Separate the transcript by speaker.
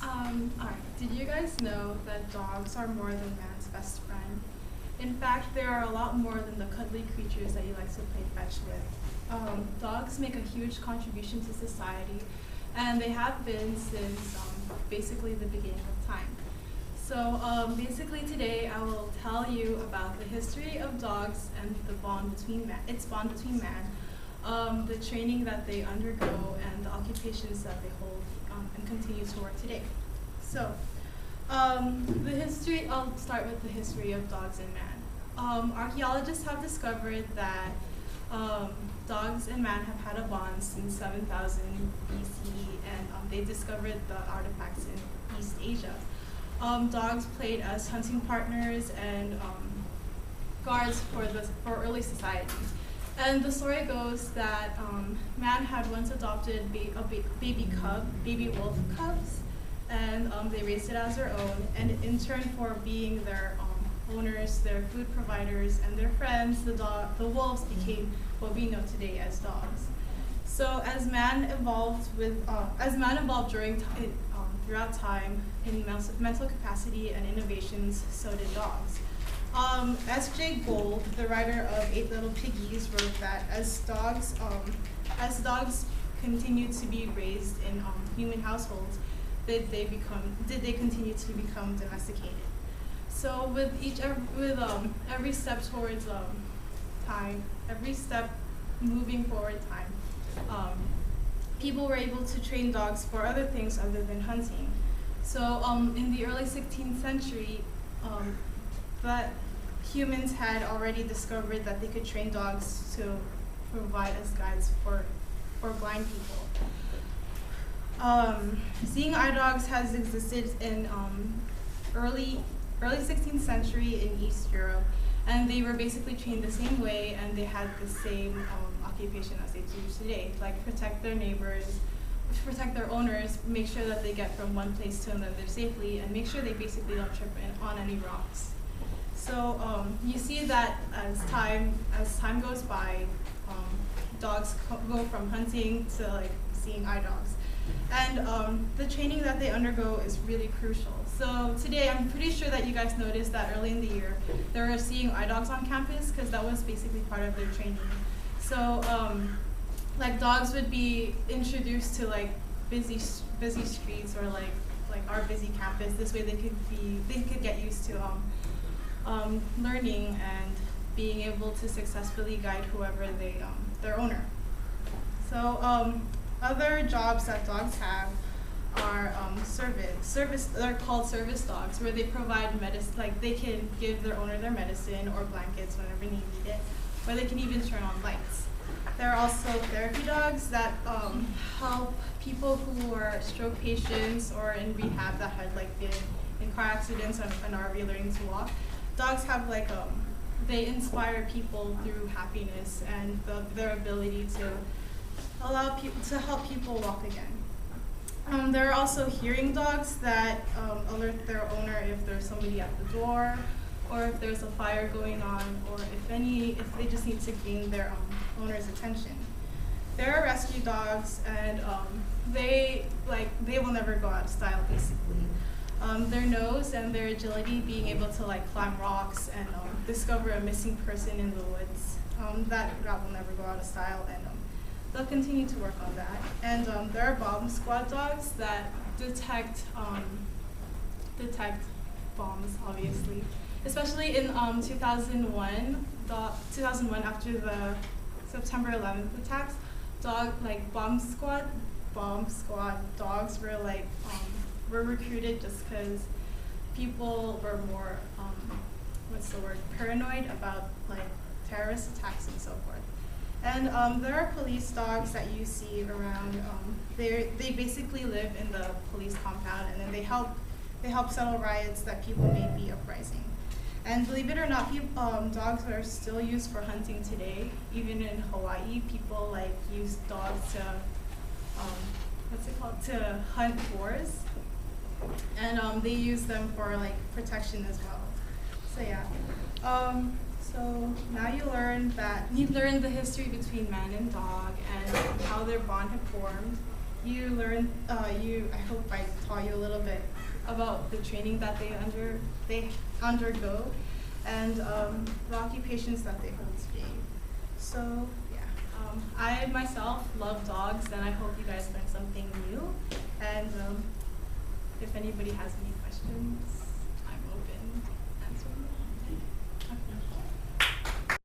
Speaker 1: Alright, did you guys know that dogs are more than man's best friend? In fact, they are a lot more than the cuddly creatures that you like to play fetch with. Dogs make a huge contribution to society, and they have been since basically the beginning of time. So basically today I will tell you about the history of dogs and the bond between bond between man, the training that they undergo, and the occupations that they hold and continue to work today. So I'll start with the history of dogs and man. Archaeologists have discovered that dogs and man have had a bond since 7000 BCE, and they discovered the artifacts in East Asia. Dogs played as hunting partners and guards for early societies. And the story goes that man had once adopted baby wolf cubs, and they raised it as their own. And in turn for being their owners, their food providers, and their friends, the wolves became what we know today as dogs. So as man evolved throughout time in mental capacity and innovations, so did dogs. S.J. Gould, the writer of Eight Little Piggies, wrote that as dogs continued to be raised in human households, did they continue to become domesticated. So with every step towards time, every step moving forward time, people were able to train dogs for other things other than hunting. So in the early 16th century, that humans had already discovered that they could train dogs to provide as guides for blind people. Seeing eye dogs has existed in early 16th century in East Europe, and they were basically trained the same way, and they had the same occupation as they do today, like protect their neighbors, protect their owners, make sure that they get from one place to another safely, and make sure they basically don't trip on any rocks. So you see that as time goes by, dogs go from hunting to like seeing eye dogs. And the training that they undergo is really crucial. So today, I'm pretty sure that you guys noticed that early in the year, they were seeing eye dogs on campus because that was basically part of their training. So like dogs would be introduced to like busy streets or like our busy campus. This way they could get used to learning and being able to successfully guide whoever their owner. So other jobs that dogs have are service. They're called service dogs, where they provide medicine, like they can give their owner their medicine or blankets whenever they need it, or they can even turn on lights. There are also therapy dogs that help people who are stroke patients or in rehab that had like been in car accidents and are relearning to walk. Dogs have like they inspire people through happiness and their ability to help people walk again. There are also hearing dogs that alert their owner if there's somebody at the door, or if there's a fire going on, or if they just need to gain their owner's attention. There are rescue dogs, and they will never go out of style basically. Their nose and their agility, being able to like climb rocks and discover a missing person in the woods, that will never go out of style, and they'll continue to work on that. And there are bomb squad dogs that detect bombs, obviously. Especially in 2001 after the September 11th attacks, bomb squad dogs were recruited just because people were more paranoid about like terrorist attacks and so forth. And there are police dogs that you see around. They basically live in the police compound, and then they help settle riots that people may be uprising. And believe it or not, dogs are still used for hunting today. Even in Hawaii, people like use dogs to to hunt boars, and they use them for like protection as well. So yeah. So now you learned the history between man and dog and how their bond had formed. you learn, I hope I taught you a little bit about the training that they undergo, and the occupations that they hold today. So yeah, I myself love dogs, and I hope you guys learned something new. And if anybody has any questions, I'm open to answering them.